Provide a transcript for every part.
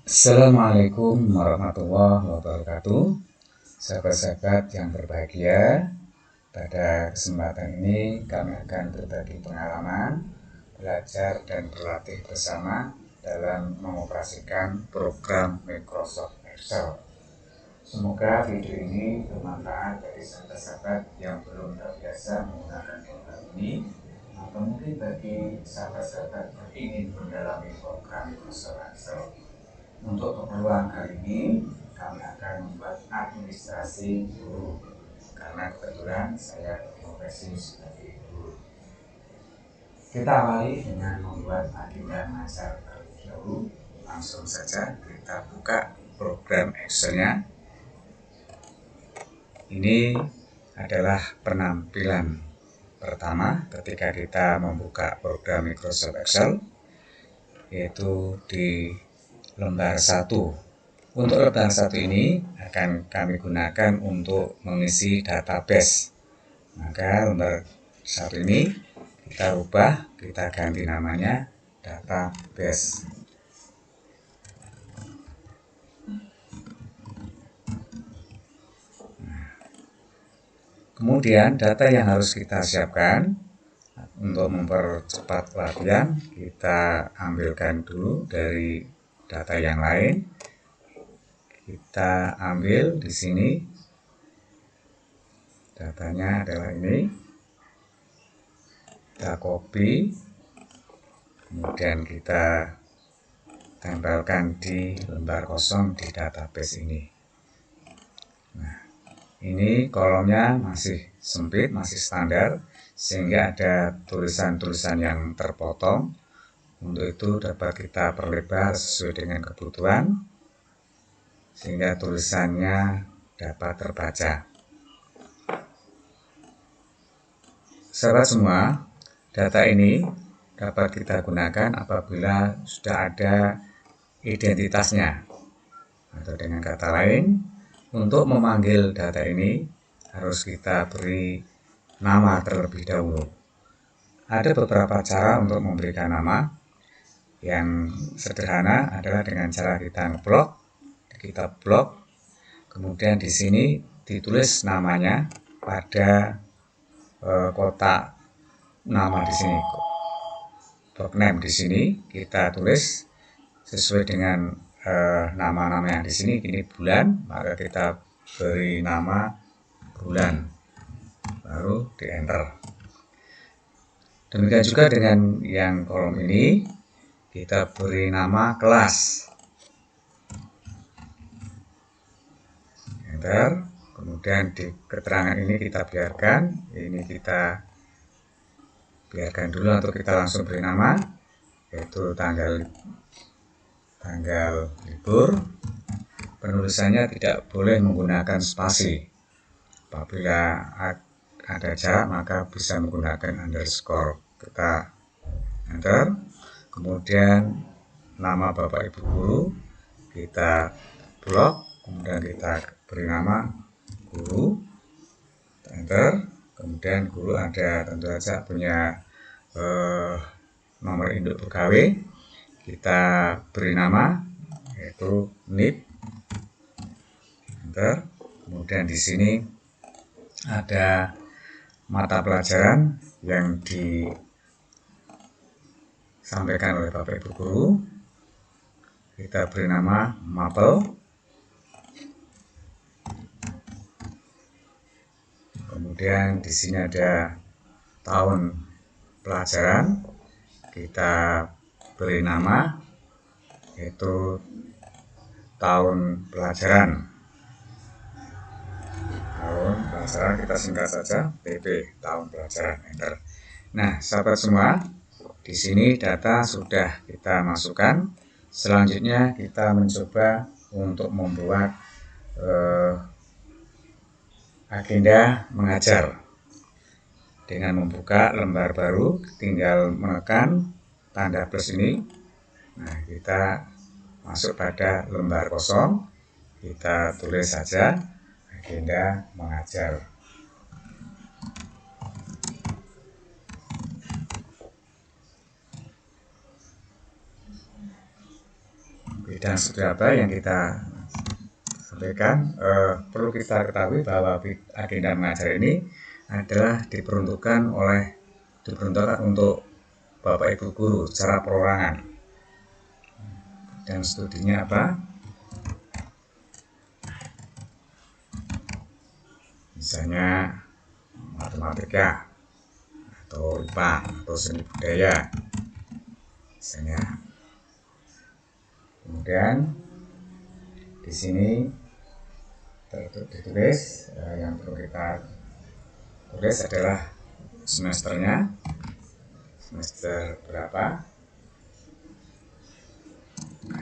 Assalamualaikum warahmatullahi wabarakatuh. Sahabat-sahabat yang berbahagia, pada kesempatan ini kami akan berbagi pengalaman, belajar dan berlatih bersama dalam mengoperasikan program Microsoft Excel. Semoga video ini bermanfaat bagi sahabat-sahabat yang belum terbiasa menggunakan program ini, atau mungkin bagi sahabat-sahabat yang ingin mendalami program Microsoft Excel. Untuk keperluan kali ini, kami akan membuat administrasi guru, karena kebetulan saya berprofesi sebagai guru. Kita awali dengan membuat agenda mengajar terlebih dahulu. Langsung saja kita buka program Excel-nya. Ini adalah penampilan pertama ketika kita membuka program Microsoft Excel, yaitu di lembar 1. Untuk lembar 1 ini akan kami gunakan untuk mengisi database. Maka lembar 1 ini kita ubah, kita ganti namanya database. Kemudian data yang harus kita siapkan untuk mempercepat latihan, kita ambilkan dulu dari data yang lain. Kita ambil di sini, datanya adalah ini. Kita copy, kemudian kita tempelkan di lembar kosong di database ini. Nah, ini kolomnya masih sempit, masih standar, sehingga ada tulisan-tulisan yang terpotong. Untuk itu dapat kita perlebar sesuai dengan kebutuhan, sehingga tulisannya dapat terbaca. Sahabat semua, data ini dapat kita gunakan apabila sudah ada identitasnya. Atau dengan kata lain, untuk memanggil data ini harus kita beri nama terlebih dahulu. Ada beberapa cara untuk memberikan nama. Yang sederhana adalah dengan cara kita blok, kemudian di sini ditulis namanya pada kotak nama di sini. Block name di sini kita tulis sesuai dengan nama-nama yang di sini. Ini bulan, maka kita beri nama bulan, baru di enter. Demikian juga dengan yang kolom ini, kita beri nama kelas, enter. Kemudian di keterangan ini kita biarkan, ini kita biarkan dulu atau kita langsung beri nama, yaitu tanggal libur. Penulisannya tidak boleh menggunakan spasi. Apabila ada jarak maka bisa menggunakan underscore. Kita enter. Kemudian nama Bapak Ibu Guru kita blok, kemudian kita beri nama guru, enter. Kemudian guru ada tentu saja punya nomor induk pegawai, kita beri nama yaitu NIP, enter. Kemudian di sini ada mata pelajaran yang disampaikan oleh Bapak Ibu Guru, kita beri nama MAPEL. Kemudian di sini ada tahun pelajaran, kita beri nama yaitu tahun pelajaran. Tahun pelajaran kita singkat saja TP, tahun pelajaran, enter. Nah, sahabat semua, di sini data sudah kita masukkan. Selanjutnya kita mencoba untuk membuat agenda mengajar. Dengan membuka lembar baru, tinggal menekan tanda plus ini. Nah, kita masuk pada lembar kosong, kita tulis saja agenda mengajar. bidang studi apa yang kita sampaikan. Perlu kita ketahui bahwa agenda mengajar ini adalah diperuntukkan untuk Bapak Ibu guru secara perorangan. Dan studinya apa? Misalnya matematika atau IPA atau seni budaya misalnya. Kemudian di sini ditulis yang perlu kita tulis adalah semesternya, semester berapa,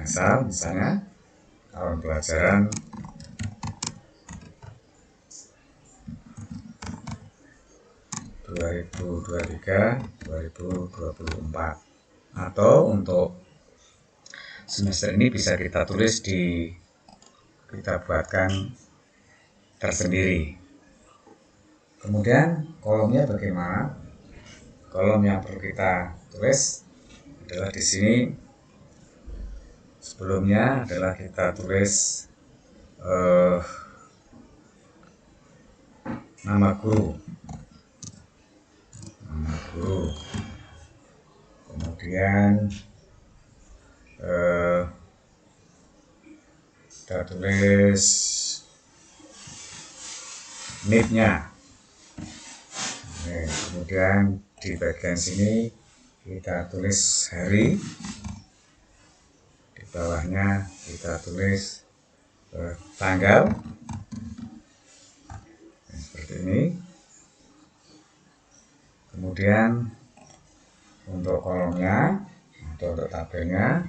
asal misalnya tahun pelajaran 2023-2024, atau untuk semester ini bisa kita tulis kita buatkan tersendiri. Kemudian kolomnya bagaimana? Kolom yang perlu kita tulis adalah di sini. Sebelumnya adalah kita tulis nama guru, kemudian kita tulis NIP-nya. Kemudian di bagian sini kita tulis hari, di bawahnya kita tulis tanggal, seperti ini. Kemudian untuk kolomnya, untuk tabelnya,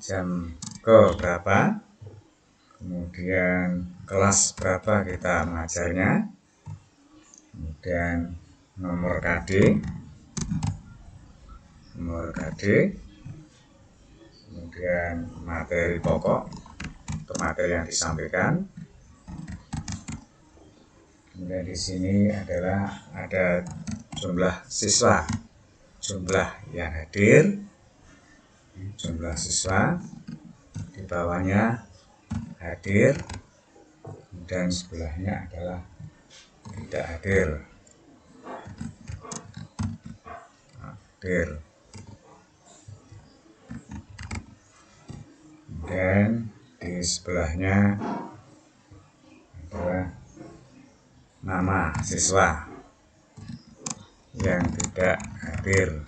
jam ke berapa, kemudian kelas berapa kita mengajarnya, kemudian nomor KD, kemudian materi pokok untuk materi yang disampaikan. Kemudian di sini adalah ada jumlah siswa, jumlah yang hadir, jumlah siswa, di bawahnya hadir, dan sebelahnya adalah tidak hadir. Dan di sebelahnya adalah nama siswa yang tidak hadir.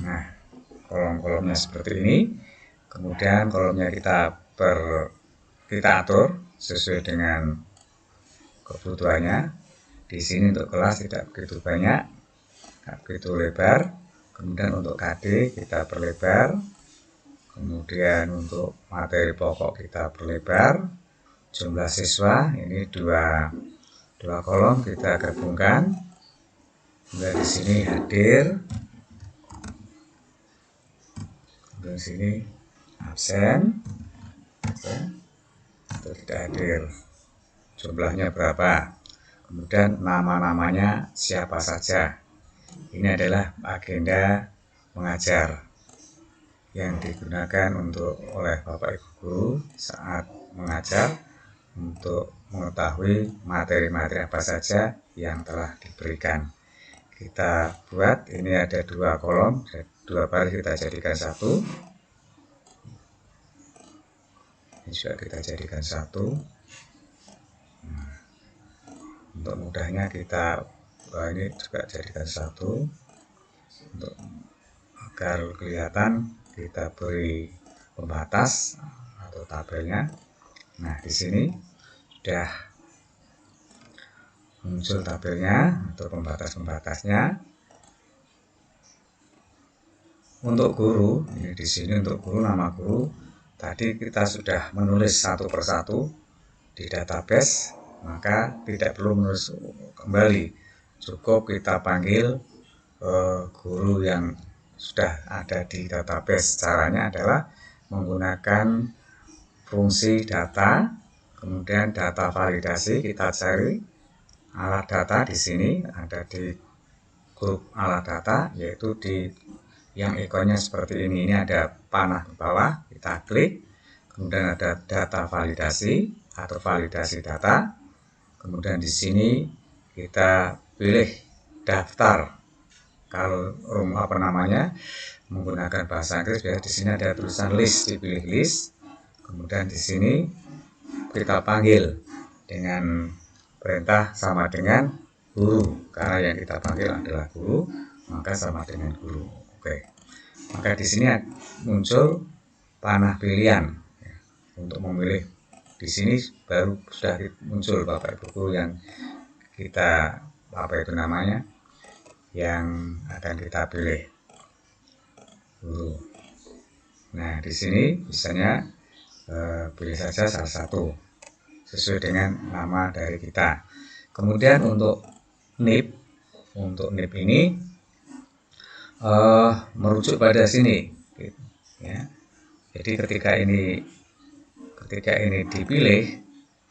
Nah, kolom-kolomnya seperti ini. Kemudian kolomnya kita atur sesuai dengan kebutuhannya. Di sini untuk kelas tidak begitu banyak, tidak begitu lebar. Kemudian untuk KD kita perlebar. Kemudian untuk materi pokok kita perlebar. Jumlah siswa ini dua kolom kita gabungkan. Kemudian di sini hadir, kemudian di sini absen atau tidak hadir, jumlahnya berapa, kemudian nama-namanya siapa saja. Ini adalah agenda mengajar yang digunakan oleh Bapak Ibu guru saat mengajar untuk mengetahui materi-materi apa saja yang telah diberikan. Kita buat, ini ada dua kolom, dua baris kita jadikan satu. Ini juga kita jadikan satu. Untuk mudahnya ini juga jadikan satu. Untuk agar kelihatan kita beri pembatas atau tabelnya. Nah, di sini sudah muncul tabelnya atau pembatas-pembatasnya. Untuk guru, ini di sini untuk guru, nama guru. Tadi kita sudah menulis satu persatu di database, maka tidak perlu menulis kembali. Cukup kita panggil guru yang sudah ada di database. Caranya adalah menggunakan fungsi data, kemudian data validasi. Kita cari alat data di sini, ada di grup alat data, yaitu di yang ikonnya seperti ini ada panah ke bawah, kita klik, kemudian ada data validasi atau validasi data, kemudian di sini kita pilih daftar. Kalau menggunakan bahasa Inggris, ya di sini ada tulisan list, dipilih list, kemudian di sini kita panggil dengan perintah sama dengan guru, karena yang kita panggil adalah guru, maka sama dengan guru. Oke, maka di sini muncul panah pilihan ya, untuk memilih. Di sini baru sudah muncul Bapak Ibu guru yang kita yang akan kita pilih guru. Nah, di sini misalnya pilih saja salah satu sesuai dengan nama dari kita. Kemudian untuk NIP ini merujuk pada sini, ya. Jadi ketika ini dipilih,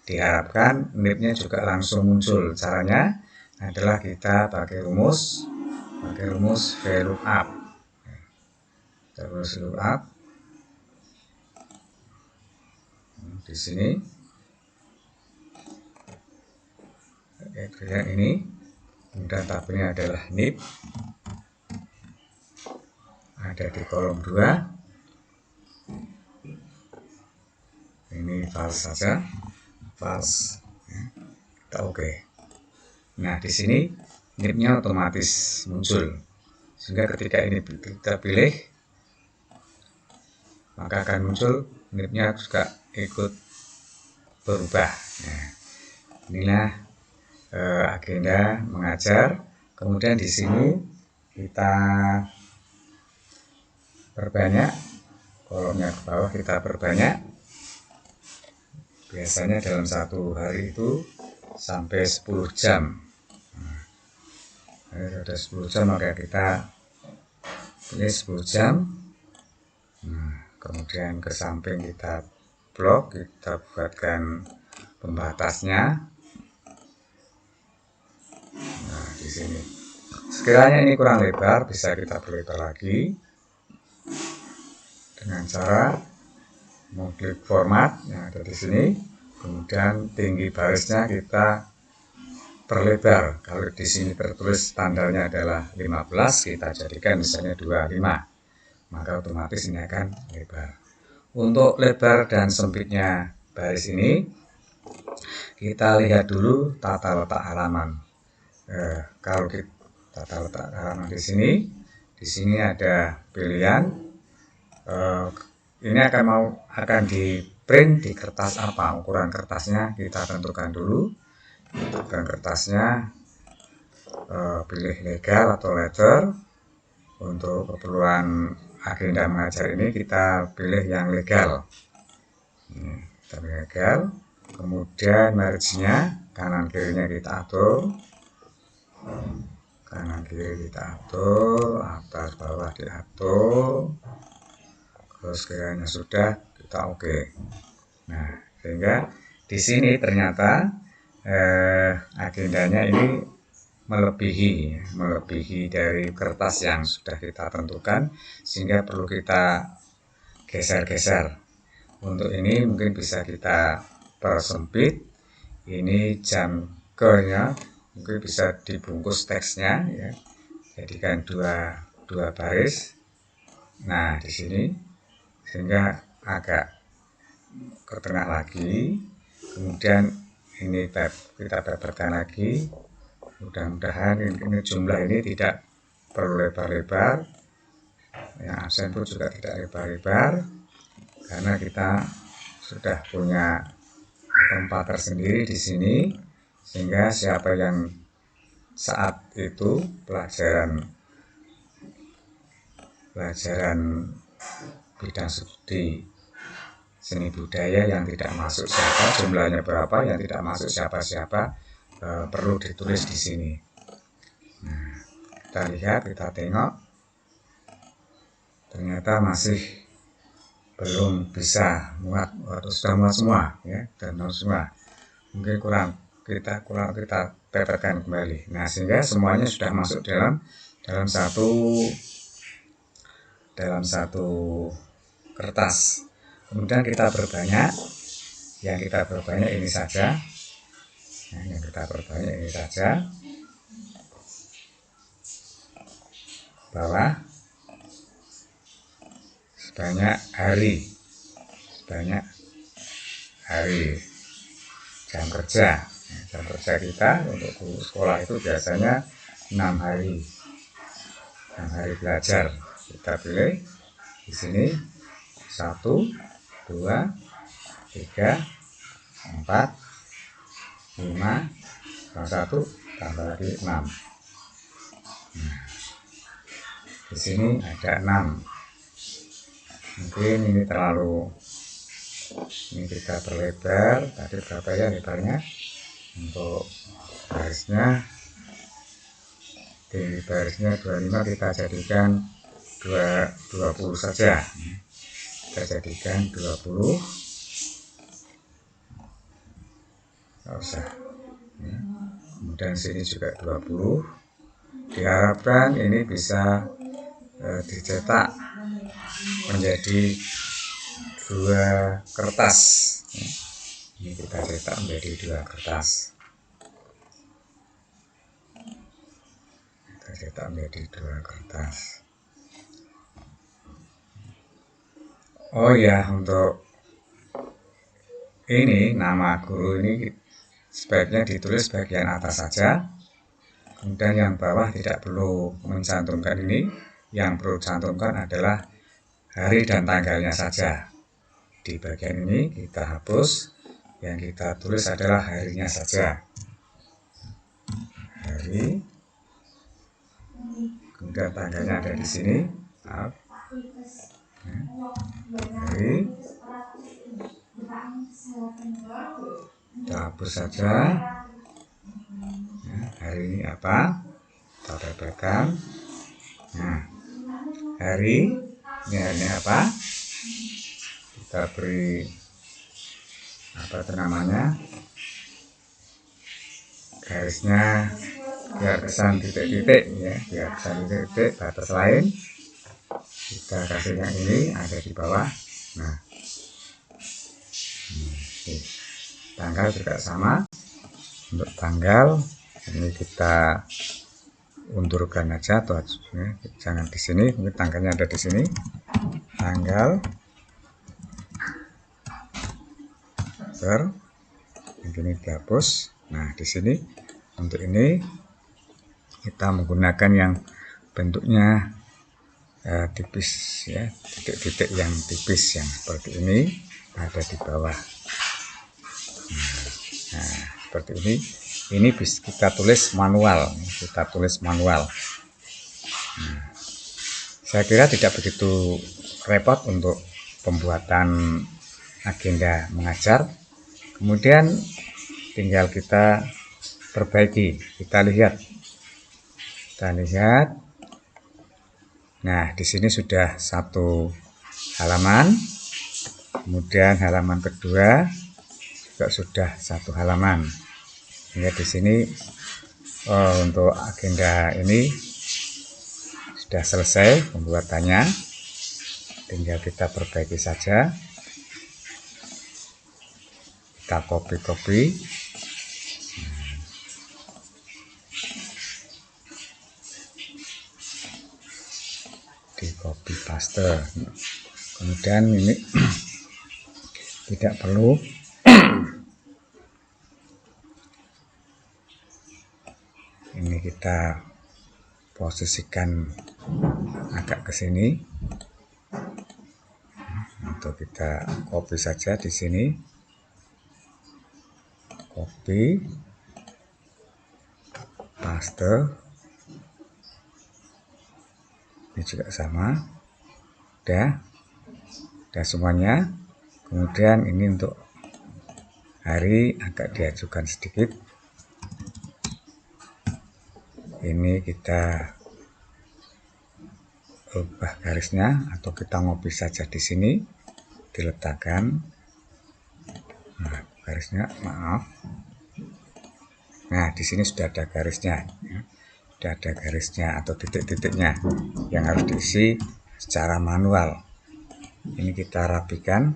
diharapkan NIP-nya juga langsung muncul. Caranya adalah kita pakai rumus VLOOKUP. Terus lookup di sini, ini, kemudian tabelnya adalah NIP, ada di kolom 2. Ini false saja, false. Kita oke. Nah, di sini NIP-nya otomatis muncul, sehingga ketika ini kita pilih, maka akan muncul NIP-nya juga ikut berubah. Nah, inilah agenda mengajar. Kemudian di sini kita perbanyak, kolomnya ke bawah kita perbanyak. Biasanya dalam satu hari itu sampai 10 jam. Nah, ada 10 jam, maka kita pilih 10 jam. Nah, kemudian ke samping kita blok, kita buatkan pembatasnya. Nah, di sini sekiranya ini kurang lebar, bisa kita perlebar lagi dengan cara mengklik format yang ada di sini. Kemudian tinggi barisnya kita perlebar. Kalau di sini tertulis standarnya adalah 15, kita jadikan misalnya 25, maka otomatis ini akan lebar. Untuk lebar dan sempitnya baris ini, kita lihat dulu tata letak halaman. Kalau kita tata letak halaman di sini ada pilihan. Ini akan di print di kertas apa, ukuran kertasnya kita tentukan dulu. Tentukan kertasnya, pilih legal atau letter. Untuk keperluan agenda mengajar ini kita pilih yang legal. Kita pilih legal. Kemudian margin-nya kanan kirinya kita atur. Kanan kiri kita atur, atas bawah diatur. Terus kiranya sudah, kita oke. Nah, sehingga di sini ternyata agendanya ini melebihi dari kertas yang sudah kita tentukan, sehingga perlu kita geser-geser. Untuk ini mungkin bisa kita persempit. Ini jam ke-nya mungkin bisa dibungkus teksnya, ya. Jadikan dua baris. Nah, di sini sehingga agak ke tengah lagi. Kemudian ini kita beberkan lagi. Mudah-mudahan ini jumlah ini tidak perlu lebar-lebar. Yang absen pun juga tidak lebar-lebar, karena kita sudah punya tempat tersendiri di sini, sehingga siapa yang saat itu pelajaran bidang studi seni budaya yang tidak masuk siapa, jumlahnya berapa, yang tidak masuk siapa-siapa, perlu ditulis di sini. Nah, kita lihat, kita tengok, ternyata masih belum bisa muat, atau sudah muat semua, ya, dan semua. Mungkin kita pepetkan kembali. Nah, sehingga semuanya sudah masuk dalam satu dalam satu kertas. Kemudian kita perbanyak, yang kita perbanyak ini saja. Nah, yang kita perbanyak ini saja. Bawah sebanyak hari, jam kerja. Jam kerja kita untuk guru sekolah itu biasanya 6 hari, 6 hari belajar. Kita pilih di sini 1, 2, 3, 4, 5, 1 tambah lagi 6. Nah, di sini ada 6. Mungkin ini terlalu, ini kita perlebar. Tadi berapa ya lebarnya? Untuk barisnya, tinggi barisnya 25, kita jadikan 20 saja. Kita jadikan 20. Nggak usah. Kemudian sini juga 20. Diharapkan ini bisa dicetak menjadi 2 kertas. Ini kita cetak menjadi 2 kertas. Kita cetak menjadi 2 kertas. Oh ya, untuk ini nama guru ini sebaiknya ditulis bagian atas saja. Kemudian yang bawah tidak perlu mencantumkan ini. Yang perlu cantumkan adalah hari dan tanggalnya saja. Di bagian ini kita hapus. Yang kita tulis adalah harinya saja. Hari. Kemudian tanggalnya ada di sini. Hari. Kita hapus saja. Hari ini apa? Kita tempelkan. Nah, hari ini harinya apa? Kita beri apa itu namanya, garisnya biar kesan titik-titik ya, biar kesan titik-titik. Batas lain kita kasih yang ini ada di bawah. Nah, tanggal juga sama. Untuk tanggal ini kita undurkan aja atau jangan di sini, mungkin tanggalnya ada di sini. Tanggal yang ini dihapus. Nah, di sini untuk ini kita menggunakan yang bentuknya tipis ya, titik-titik yang tipis yang seperti ini ada di bawah. Nah, seperti ini. Ini bisa kita tulis manual. Nah, saya kira tidak begitu repot untuk pembuatan agenda mengajar. Kemudian tinggal kita perbaiki. Kita lihat. Nah, di sini sudah 1 halaman. Kemudian halaman kedua juga sudah 1 halaman. Hingga di sini untuk agenda ini sudah selesai pembuatannya. Tinggal kita perbaiki saja. Kita copy. Di copy paste. Kemudian ini tidak perlu ini kita posisikan agak ke sini. Untuk kita copy saja di sini. Copy, paste. Ini juga sama. Udah semuanya. Kemudian ini untuk hari agak diajukan sedikit. Ini kita ubah garisnya atau kita ngopi saja di sini, diletakkan. Nah, garisnya, maaf. Nah, di sini sudah ada garisnya, ya. Sudah ada garisnya atau titik-titiknya yang harus diisi secara manual. Ini kita rapikan.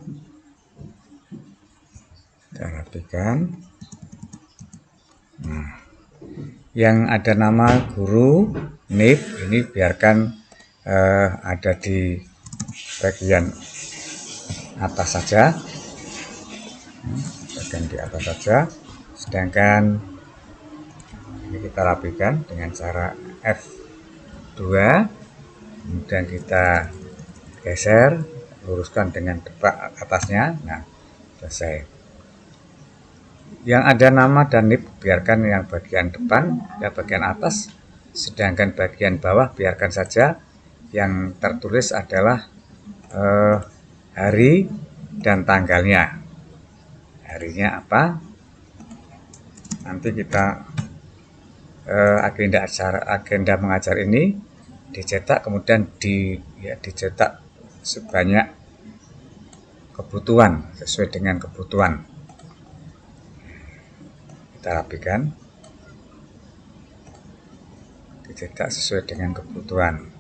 Nah, yang ada nama guru NIP ini biarkan ada di bagian atas saja, sedangkan ini kita rapikan dengan cara F2, kemudian kita geser, luruskan dengan depak atasnya. Nah, selesai. Yang ada nama dan NIP biarkan yang bagian depan, yang bagian atas, sedangkan bagian bawah biarkan saja. Yang tertulis adalah hari dan tanggalnya. Harinya apa? Nanti kita agenda mengajar ini dicetak, kemudian dicetak sebanyak kebutuhan, sesuai dengan kebutuhan. Kita rapikan, dicetak sesuai dengan kebutuhan.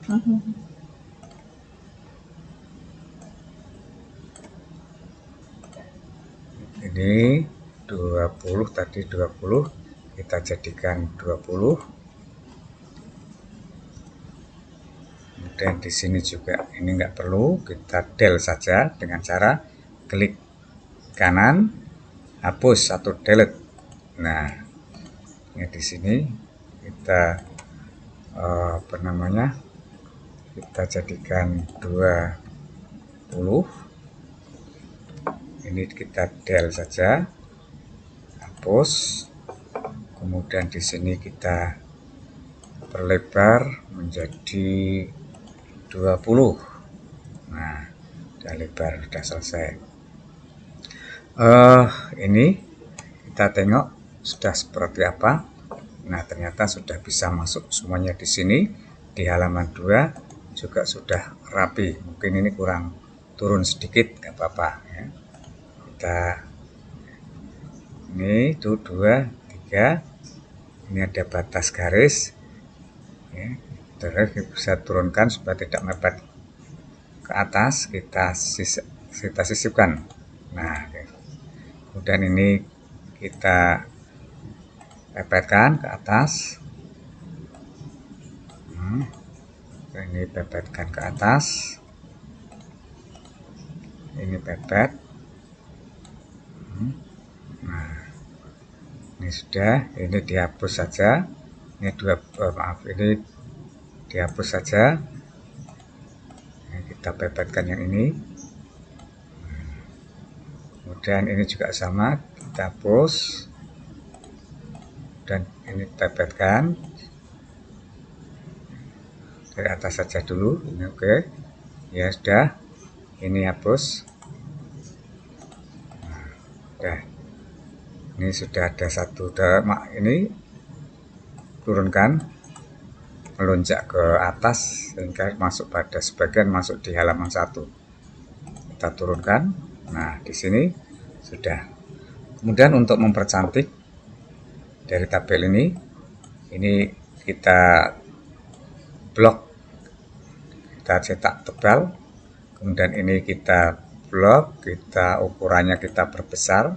Ini 20, tadi 20, kita jadikan 20. Kemudian di sini juga ini nggak perlu, kita del saja dengan cara klik kanan, hapus atau delete. Nah, ini di sini kita kita jadikan 20. Ini kita del saja, hapus. Kemudian di sini kita perlebar menjadi 20. Nah, sudah lebar, sudah selesai. Ini kita tengok sudah seperti apa. Nah, ternyata sudah bisa masuk semuanya di sini. Di halaman 2 juga sudah rapi. Mungkin ini kurang turun sedikit, nggak apa-apa ya. Ini itu 2, 3. Ini ada batas garis ya. Terus bisa turunkan supaya tidak mepet ke atas. Kita sisipkan. Nah, kemudian ini kita pepetkan ke atas. Ini pepetkan ke atas. Ini pepet. Nah, ini sudah. Ini dihapus saja. Ini ini dihapus saja. Nah, kita pepetkan yang ini. Kemudian ini juga sama, kita hapus. Dan ini pepetkan dari atas saja dulu. Ini oke. Ya sudah. Ini hapus. Nah, sudah. Ini sudah ada satu. Ini turunkan, melonjak ke atas sehingga masuk pada sebagian masuk di halaman 1. Kita turunkan. Nah, di sini sudah. Kemudian untuk mempercantik dari tabel ini kita blok, kita cetak tebal. Kemudian ini kita blok, kita ukurannya kita perbesar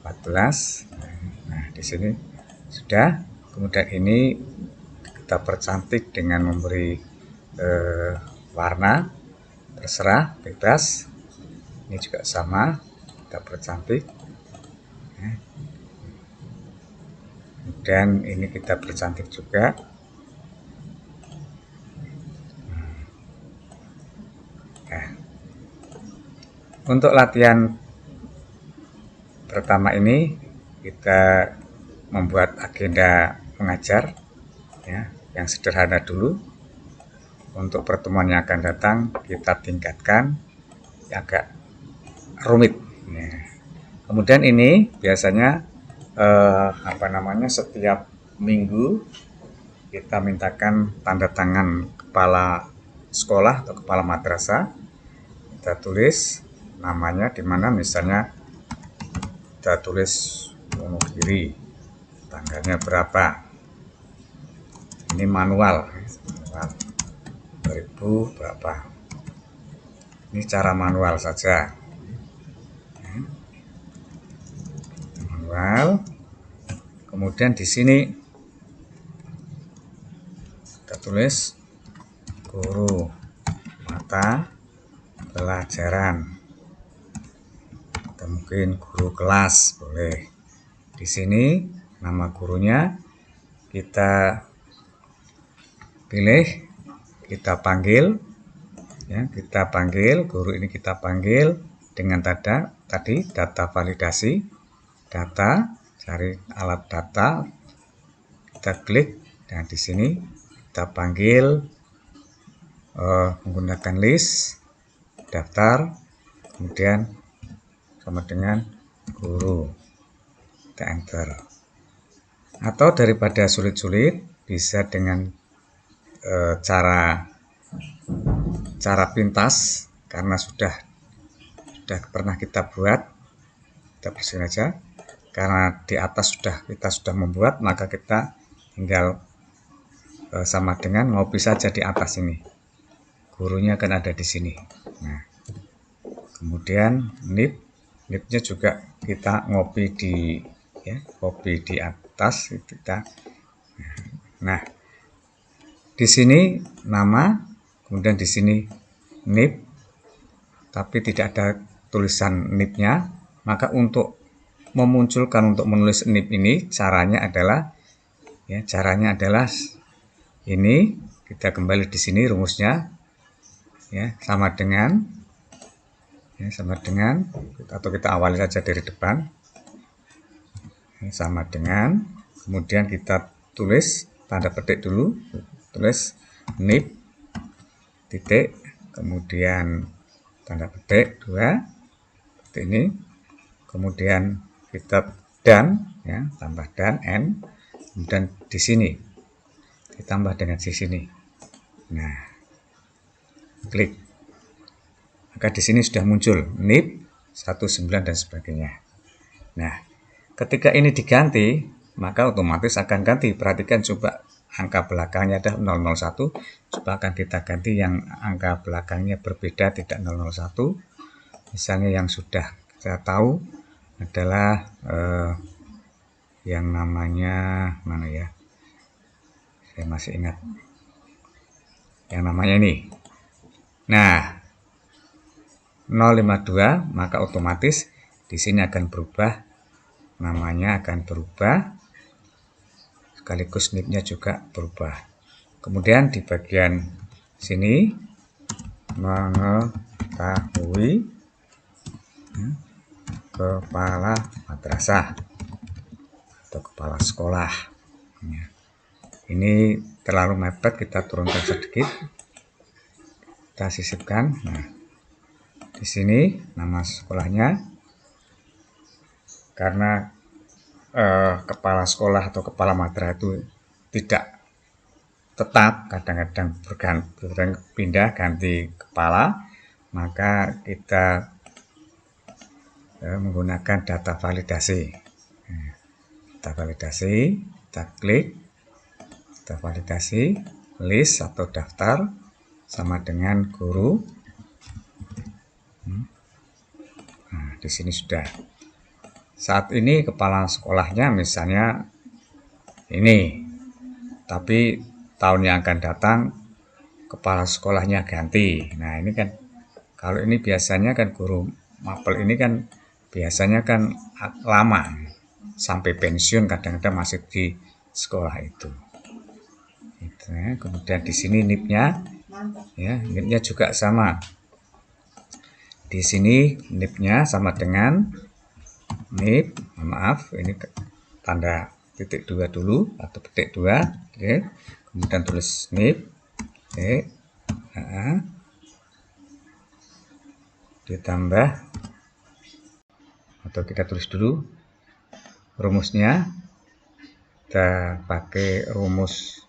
14. Nah, di sini sudah. Kemudian ini kita percantik dengan memberi warna, terserah, bebas. Ini juga sama, kita percantik. Dan ini kita percantik juga. Nah, untuk latihan pertama ini kita membuat agenda mengajar ya, yang sederhana dulu. Untuk pertemuan yang akan datang kita tingkatkan agak rumit. Ya. Kemudian ini biasanya setiap minggu kita mintakan tanda tangan kepala sekolah atau kepala madrasah. Kita tulis namanya di mana, misalnya kita tulis Wonogiri, tanggalnya berapa. Ini manual 2000 berapa. Ini cara manual saja. Manual. Kemudian di sini kita tulis guru mata pelajaran, atau mungkin guru kelas boleh. Di sini nama gurunya kita pilih, kita panggil, ya, kita panggil guru ini, kita panggil dengan tadi data validasi, data, cari alat data, kita klik, dan di sini kita panggil menggunakan list, daftar, kemudian sama dengan guru, kita enter. Atau daripada sulit-sulit, bisa dengan cara pintas, karena sudah pernah kita buat, kita bersihin aja. Karena di atas kita sudah membuat, maka kita tinggal sama dengan ngopi saja di atas ini. Gurunya akan ada di sini. Nah, kemudian nipnya juga kita ngopi di atas kita. Nah, di sini nama, kemudian di sini nip, tapi tidak ada tulisan nipnya. Maka untuk memunculkan, untuk menulis nip ini, caranya adalah ini, kita kembali di sini rumusnya, ya, sama dengan, atau kita awali saja dari depan, sama dengan, kemudian kita tulis tanda petik dulu, tulis nip titik, kemudian tanda petik 2 seperti ini, kemudian kita dan, ya, tambah dan n, kemudian di sini ditambah dengan di sini. Nah, klik, maka di sini sudah muncul nip 19 dan sebagainya. Nah, ketika ini diganti, maka otomatis akan ganti. Perhatikan coba, angka belakangnya ada 001, coba akan kita ganti yang angka belakangnya berbeda, tidak 001. Misalnya yang sudah saya tahu adalah yang namanya mana ya, saya masih ingat yang namanya ini. Nah, 052, maka otomatis di sini akan berubah, namanya akan berubah, sekaligus nipnya juga berubah. Kemudian di bagian sini mengetahui kepala madrasah atau kepala sekolah. Ini terlalu mepet, kita turunkan sedikit, kita sisipkan. Nah, di sini nama sekolahnya, karena kepala sekolah atau kepala madrasah itu tidak tetap, kadang-kadang pindah ganti kepala, maka kita menggunakan data validasi. Data validasi, kita klik, data validasi, list atau daftar, sama dengan guru. Nah, di sini sudah. Saat ini kepala sekolahnya misalnya ini, tapi tahun yang akan datang kepala sekolahnya ganti. Nah, ini kan, kalau ini biasanya kan guru mapel ini kan biasanya kan lama, sampai pensiun, kadang-kadang masih di sekolah itu. Ya. Kemudian di sini nipnya, ya, nipnya juga sama. Di sini nipnya sama dengan nip, maaf, ini tanda titik 2 dulu atau petik 2, oke. Kemudian tulis nip, oke. Ditambah, atau kita tulis dulu rumusnya, kita pakai rumus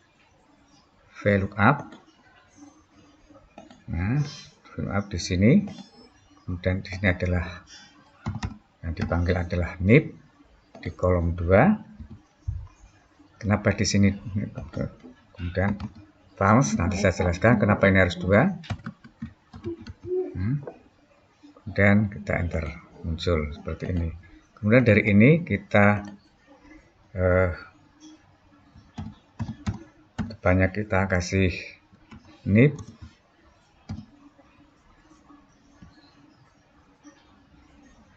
VLOOKUP. Nah, VLOOKUP di sini, kemudian di sini adalah yang dipanggil adalah nip di kolom 2. Kenapa di sini kemudian false, nanti saya jelaskan kenapa ini harus 2. Kemudian kita enter, muncul seperti ini. Kemudian dari ini kita depannya kita kasih nip,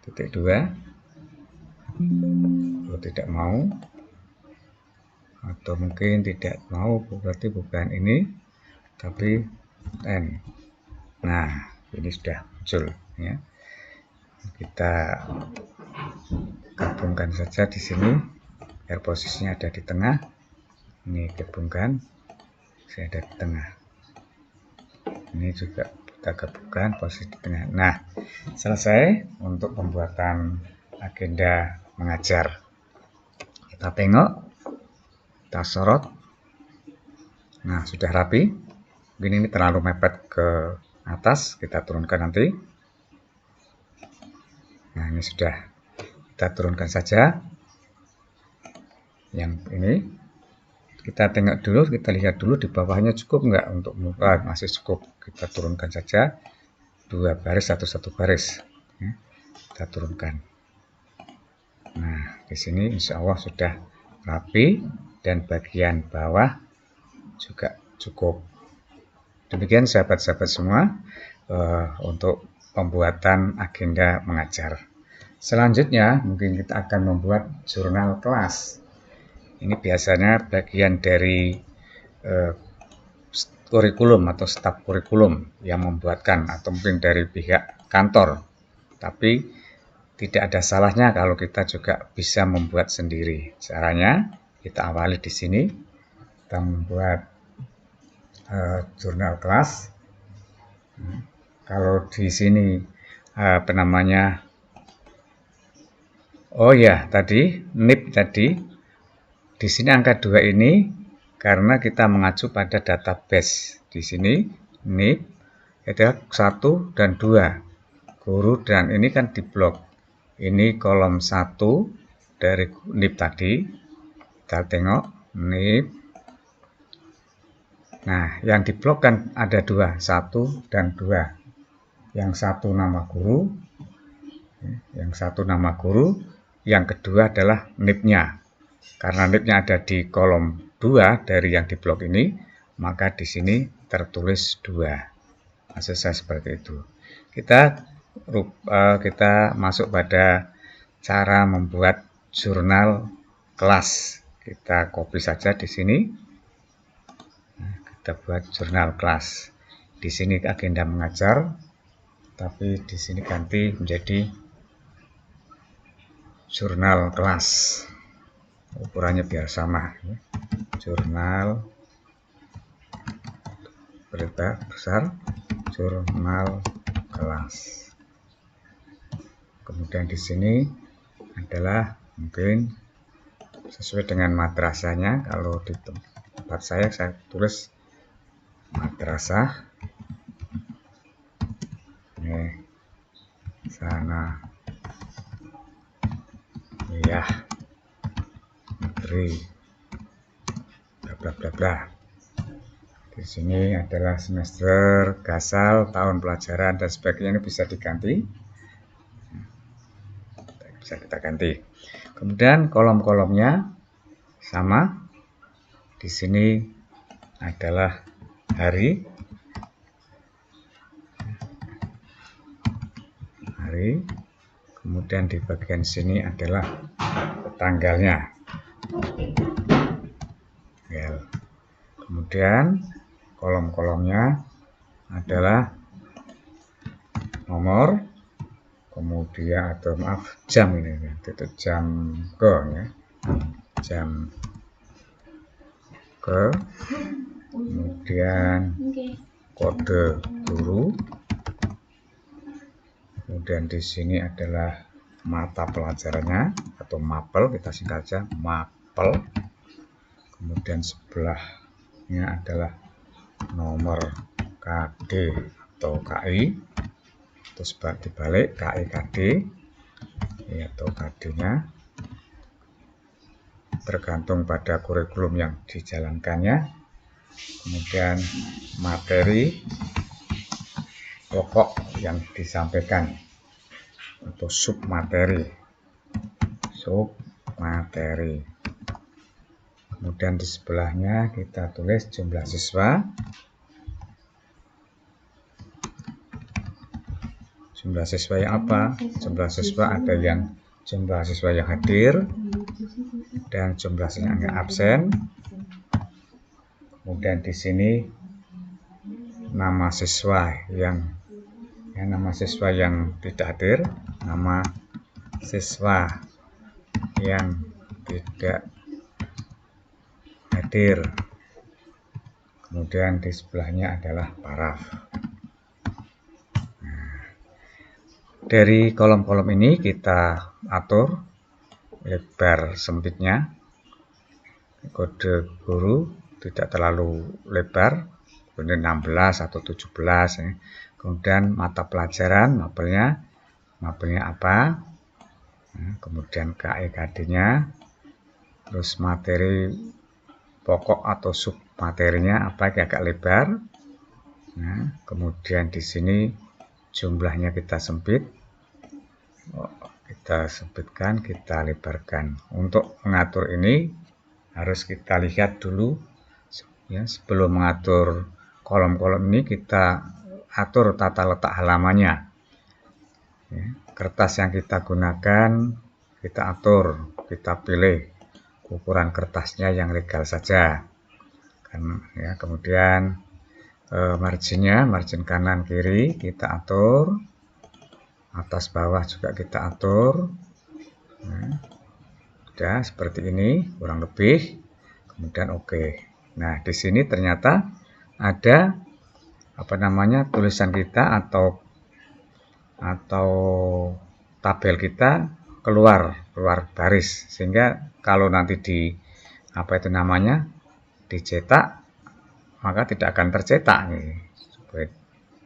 titik 2. Kalau tidak mau, atau mungkin tidak mau, berarti bukan ini tapi N. Nah, ini sudah muncul ya. Kita gabungkan saja di sini biar posisinya ada di tengah. Ini gabungkan, saya ada di tengah. Ini juga kita gabungkan posisi di tengah. Nah, selesai untuk pembuatan agenda mengajar. Kita tengok, kita sorot. Nah, sudah rapi. Mungkin ini terlalu mepet ke atas, kita turunkan nanti. Nah, ini sudah, kita turunkan saja. Yang ini kita tengok dulu, kita lihat dulu di bawahnya cukup enggak untuk masih cukup. Kita turunkan saja 2 baris atau 1 baris. Kita turunkan. Nah, di sini insya Allah sudah rapi dan bagian bawah juga cukup. Demikian sahabat-sahabat semua untuk pembuatan agenda mengajar. Selanjutnya mungkin kita akan membuat jurnal kelas. Ini biasanya bagian dari kurikulum atau staf kurikulum yang membuatkan, atau mungkin dari pihak kantor. Tapi tidak ada salahnya kalau kita juga bisa membuat sendiri. Caranya kita awali di sini, kita membuat jurnal kelas. Kalau di sini apa namanya? Oh ya, tadi NIP tadi di sini angka 2 ini karena kita mengacu pada database. Di sini NIP adalah 1 dan 2. Guru dan ini kan di blok. Ini kolom 1 dari NIP tadi. Kita tengok NIP. Nah, yang di blok kan ada 2, 1 dan 2. Yang satu nama guru, yang kedua adalah NIP-nya. Karena NIP-nya ada di kolom 2 dari yang di blok ini, maka di sini tertulis 2. Maksud saya seperti itu. Kita masuk pada cara membuat jurnal kelas. Kita copy saja di sini. Kita buat jurnal kelas. Di sini agenda mengajar, tapi di sini ganti menjadi jurnal kelas. Ukurannya biar sama. Jurnal berita besar, jurnal kelas. Kemudian di sini adalah mungkin sesuai dengan madrasahnya. Kalau di tempat saya tulis madrasah. Ini sana ya negeri bla bla bla bla. Di sini adalah semester, gasal, tahun pelajaran dan sebagainya. Ini bisa diganti. Bisa kita ganti. Kemudian kolom-kolomnya sama. Di sini adalah hari, kemudian di bagian sini adalah tanggalnya. Kemudian kolom-kolomnya adalah nomor, kemudian atau maaf jam ini, itu jam ke ya, jam ke, kemudian kode guru, kemudian di sini adalah mata pelajarannya atau mapel, kita singkat saja mapel, kemudian sebelahnya adalah nomor KD atau KI, terus dibalik KI KD ya, atau KD-nya tergantung pada kurikulum yang dijalankannya. Kemudian materi pokok yang disampaikan atau submateri. Kemudian di sebelahnya kita tulis jumlah siswa. Jumlah siswa yang apa? Jumlah siswa ada yang jumlah siswa yang hadir dan jumlah siswa yang absen. Kemudian di sini nama siswa yang tidak hadir, nama siswa yang tidak hadir. Kemudian di sebelahnya adalah paraf. Dari kolom-kolom ini kita atur lebar sempitnya. Kode guru tidak terlalu lebar, 16 atau 17 ya. Kemudian mata pelajaran mapelnya apa, kemudian KIKD-nya, terus materi pokok atau submaterinya apa, agak lebar. Nah, kemudian di sini jumlahnya kita sempit. Kita sempitkan, kita lebarkan. Untuk mengatur ini harus kita lihat dulu ya, sebelum mengatur kolom-kolom ini kita atur tata letak halamannya ya. Kertas yang kita gunakan kita atur, kita pilih ukuran kertasnya yang legal saja kan, ya. Kemudian margin kanan kiri kita atur, atas bawah juga kita atur. Nah, udah seperti ini kurang lebih. Kemudian oke. Nah, di sini ternyata ada tulisan kita atau tabel kita keluar baris, sehingga kalau nanti dicetak maka tidak akan tercetak nih.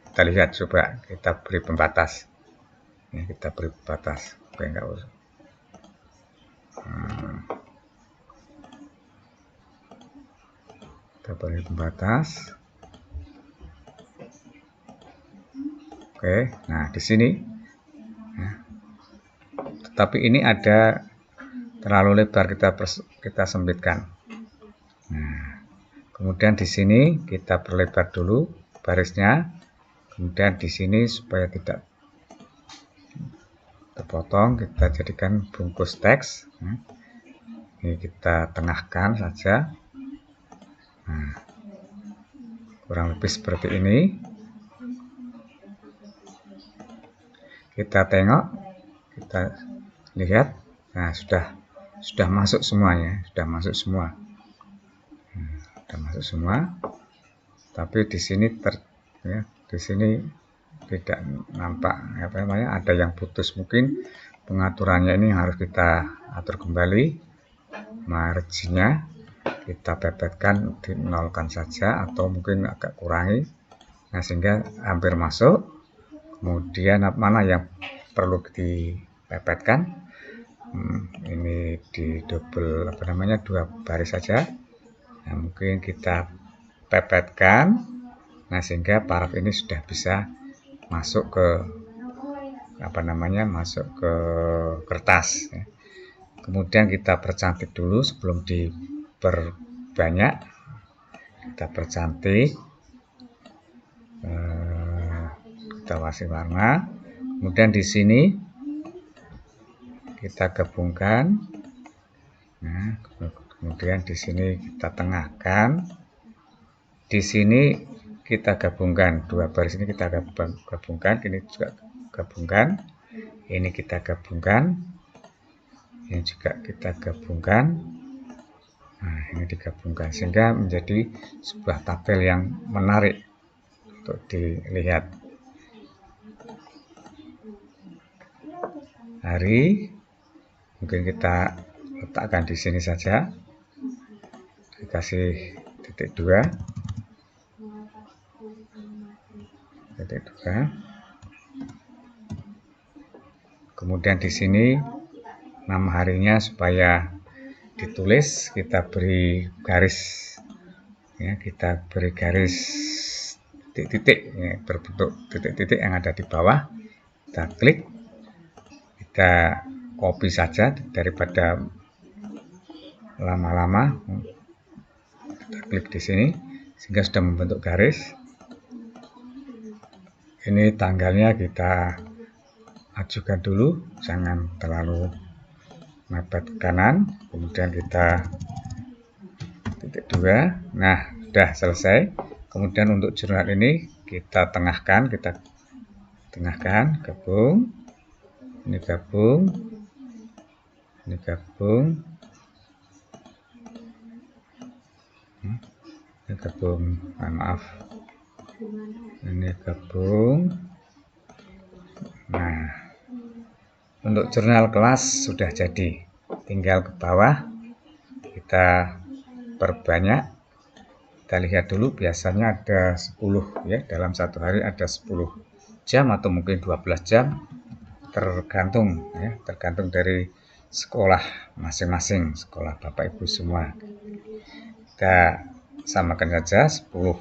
Kita lihat, coba kita beri pembatas. Kita beri batas, oke, enggak usah. Kita beri pembatas. Oke, nah di sini. Ya. Tetapi ini ada terlalu lebar, kita sempitkan. Nah, kemudian di sini kita perlebar dulu barisnya. Kemudian di sini supaya tidak terpotong kita jadikan bungkus teks. Ini kita tengahkan saja. Nah, kurang lebih seperti ini. Kita tengok, kita lihat. Nah, sudah masuk semuanya, sudah masuk semua. Sudah masuk semua. Tapi di sini di sini tidak nampak ada yang putus. Mungkin pengaturannya ini harus kita atur kembali. Marginnya kita pepetkan, dinolkan saja atau mungkin agak kurangi. Nah, sehingga hampir masuk. Kemudian mana yang perlu dipepetkan, ini di double 2 baris saja. Nah, mungkin kita pepetkan. Nah, sehingga paraf ini sudah bisa masuk ke masuk ke kertas ya. Kemudian kita percantik dulu sebelum diperbanyak. Kita percantik, kita kasih warna. Kemudian di sini kita gabungkan. Nah, kemudian di sini kita tengahkan. Di sini kita gabungkan 2 baris ini, kita gabungkan, ini juga gabungkan, ini kita gabungkan, ini juga kita gabungkan. Nah, ini digabungkan sehingga menjadi sebuah tabel yang menarik untuk dilihat. Hari mungkin kita letakkan di sini saja, dikasih titik 2. Kemudian di sini nama harinya supaya ditulis kita beri garis ya, kita beri garis titik-titik, ya, berbentuk titik-titik yang ada di bawah. Kita klik, kita copy saja daripada lama-lama. Kita klik di sini sehingga sudah membentuk garis. Ini tanggalnya kita ajukan dulu, jangan terlalu mepet kanan. Kemudian kita titik 2. Nah, sudah selesai. Kemudian untuk jurnal ini kita tengahkan, gabung, ini gabung, ini gabung, ini gabung, maaf, ini gabung. Nah, untuk jurnal kelas sudah jadi, tinggal ke bawah kita perbanyak. Kita lihat dulu, biasanya ada 10 ya, dalam satu hari ada 10 jam atau mungkin 12 jam, tergantung ya, tergantung dari sekolah masing-masing, sekolah Bapak Ibu semua. Kita samakan saja 10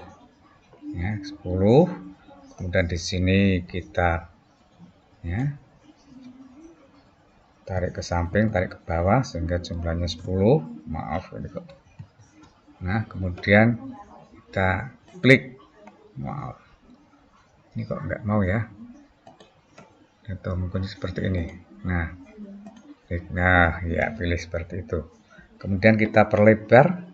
ya, 10. Kemudian di sini kita ya tarik ke samping, tarik ke bawah sehingga jumlahnya 10. Maaf ini kok. Nah, kemudian kita klik. Maaf, ini kok nggak mau ya, atau mungkin seperti ini. Nah, klik. Nah ya, pilih seperti itu. Kemudian kita perlebar,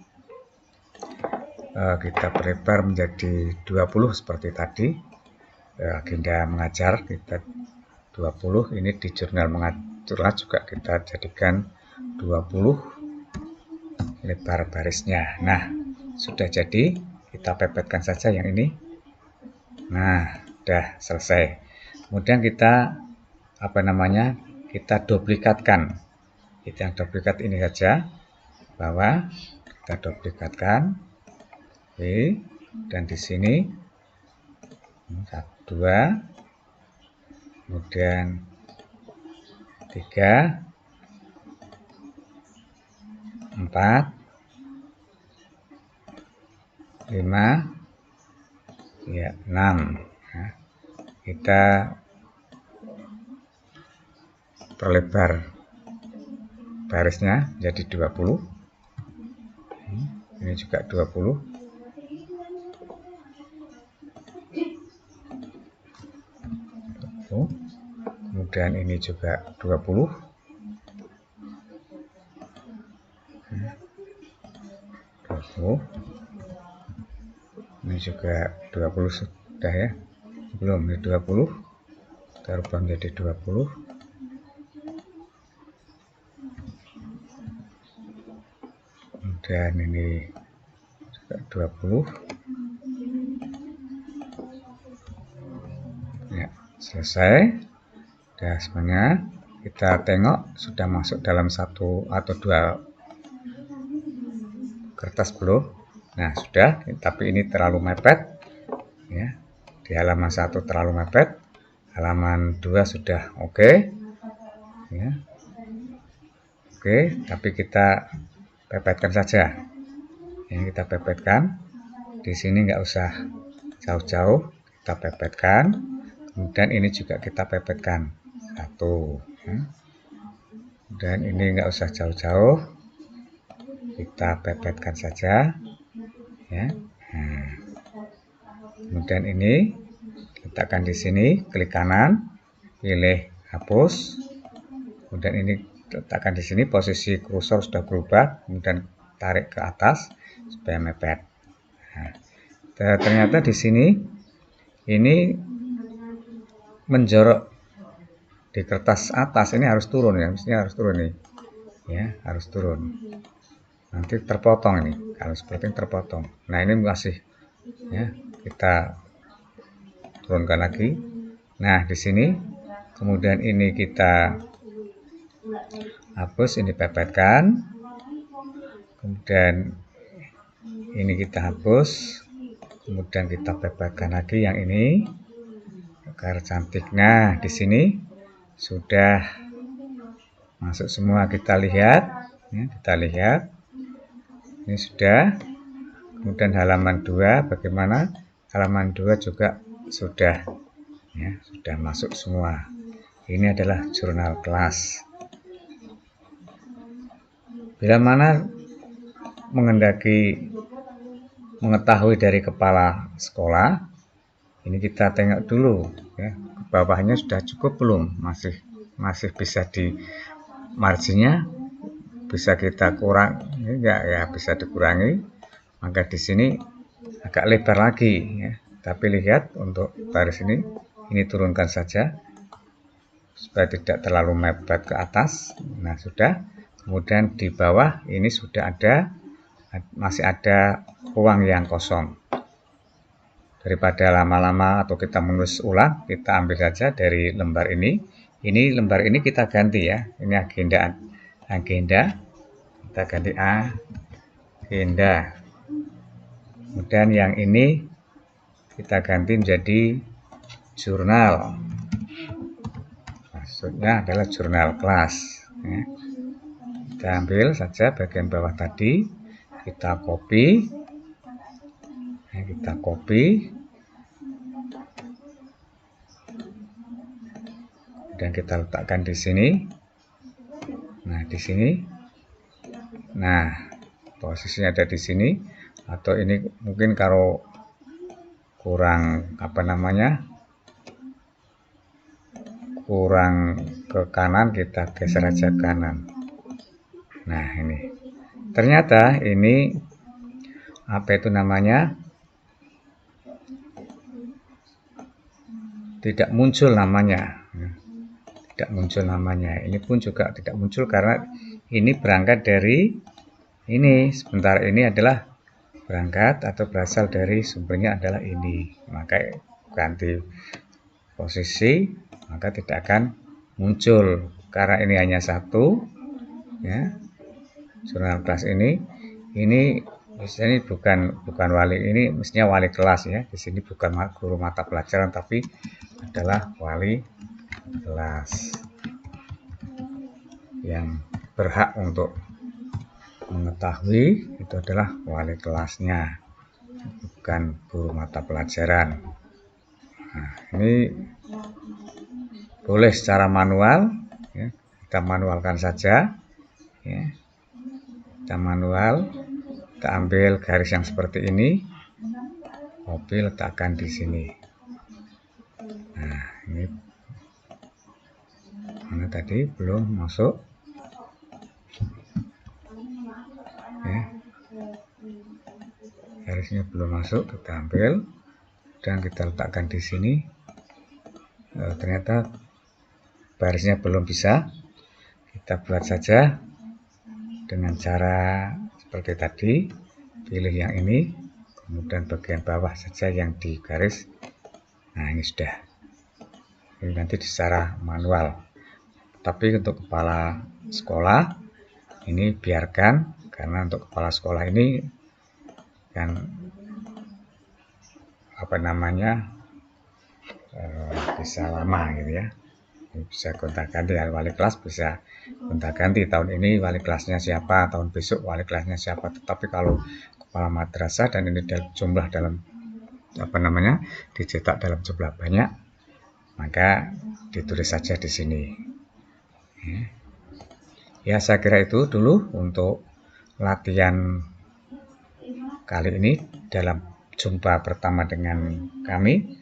menjadi 20 seperti tadi. Agenda mengajar kita 20. Ini di jurnal mengajar juga kita jadikan 20 lebar barisnya. Nah, sudah jadi, kita pepetkan saja yang ini. Nah, sudah selesai. Kemudian kita kita duplikatkan. Kita yang duplikat ini saja, bawah kita duplikatkan. Oke, dan di sini 1, 2, kemudian 3, 4, 5, ya 6. Nah, kita perlebar barisnya jadi 20. Ini juga 20. Kemudian ini juga 20. Ini juga 20 sudah ya. Belum, ini 20. Kita rubah menjadi 20. Kemudian ini juga 20. Ya, selesai. Sudah semuanya. Kita tengok sudah masuk dalam 1 atau 2 kertas belum. Nah, sudah, tapi ini terlalu mepet ya. Di halaman 1 terlalu mepet. Halaman 2 sudah oke. Ya. Oke, tapi kita pepetkan saja. Ini kita pepetkan. Di sini nggak usah jauh-jauh, kita pepetkan. Kemudian ini juga kita pepetkan 1. Dan ini nggak usah jauh-jauh, kita pepetkan saja ya. Nah, kemudian ini letakkan di sini, klik kanan, pilih hapus. Kemudian ini letakkan di sini, posisi kursor sudah berubah, kemudian tarik ke atas supaya mepet. Nah, ternyata di sini ini menjorok di kertas atas, ini harus turun ya, mestinya harus turun nih ya, harus turun. Nanti terpotong ini, kalau seperti ini terpotong. Nah, ini masih ya, kita turunkan lagi. Nah, di sini kemudian ini kita hapus, ini pepetkan. Kemudian ini kita hapus, kemudian kita pepetkan lagi yang ini agar cantik. Nah, di sini sudah masuk semua, kita lihat ya, ini sudah. Kemudian halaman 2 bagaimana? halaman 2 juga sudah ya, sudah masuk semua. Ini adalah jurnal kelas. Bila mana mengetahui dari kepala sekolah, ini kita tengok dulu ya, ke bawahnya sudah cukup belum, masih bisa di marginnya bisa kita kurang, enggak ya, bisa dikurangi. Maka di sini agak lebar lagi ya. Tapi lihat untuk baris ini turunkan saja supaya tidak terlalu mepet ke atas. Nah, sudah. Kemudian di bawah ini sudah masih ada ruang yang kosong. Daripada lama-lama atau kita menulis ulang, kita ambil saja dari lembar ini. Ini lembar ini kita ganti ya. Ini agenda. Kita ganti agenda. Kemudian yang ini kita ganti menjadi jurnal. Maksudnya adalah jurnal kelas ya. Kita ambil saja bagian bawah tadi, kita copy dan kita letakkan di sini. Nah, di sini. Nah, posisinya ada di sini. Atau ini mungkin kalau kurang kurang ke kanan, kita geser aja kanan. Nah, ini ternyata ini tidak muncul namanya. Ini pun juga tidak muncul karena ini berangkat dari ini. Sebentar ini adalah berangkat atau berasal dari sumbernya adalah ini. Maka ganti posisi, maka tidak akan muncul karena ini hanya satu ya. Jurnal kelas ini misalnya bukan wali, ini mestinya wali kelas ya. Di sini bukan guru mata pelajaran tapi adalah wali kelas yang berhak untuk mengetahui itu adalah wali kelasnya, bukan guru mata pelajaran. Nah, ini boleh secara manual ya, kita manualkan saja ya. Kita manual, kita ambil garis yang seperti ini, copy, letakkan di sini. Nah, ini mana tadi belum masuk ya, garisnya belum masuk, kita ambil dan kita letakkan di sini. Ternyata barisnya belum bisa, kita buat saja dengan cara seperti tadi. Pilih yang ini, kemudian bagian bawah saja yang digaris. Nah, ini sudah. Ini nanti secara manual. Tapi untuk kepala sekolah ini biarkan, karena untuk kepala sekolah ini kan bisa lama gitu ya. Bisa gonta-ganti ya, wali kelas bisa gonta-ganti, tahun ini wali kelasnya siapa, tahun besok wali kelasnya siapa. Tetapi kalau kepala madrasah dan ini jumlah dalam dicetak dalam jumlah banyak, maka ditulis saja di sini ya. Saya kira itu dulu untuk latihan kali ini dalam jumpa pertama dengan kami,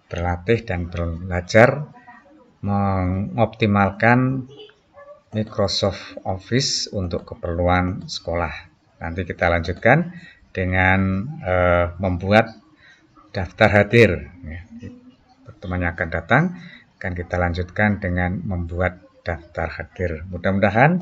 berlatih dan belajar mengoptimalkan Microsoft Office untuk keperluan sekolah. Nanti kita lanjutkan dengan membuat daftar hadir. Pertemuan yang akan datang akan kita lanjutkan dengan membuat daftar hadir. Mudah-mudahan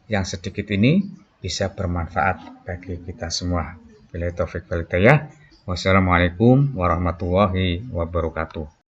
yang sedikit ini bisa bermanfaat bagi kita semua. Billahi taufik wal hidayah. Wassalamualaikum warahmatullahi wabarakatuh.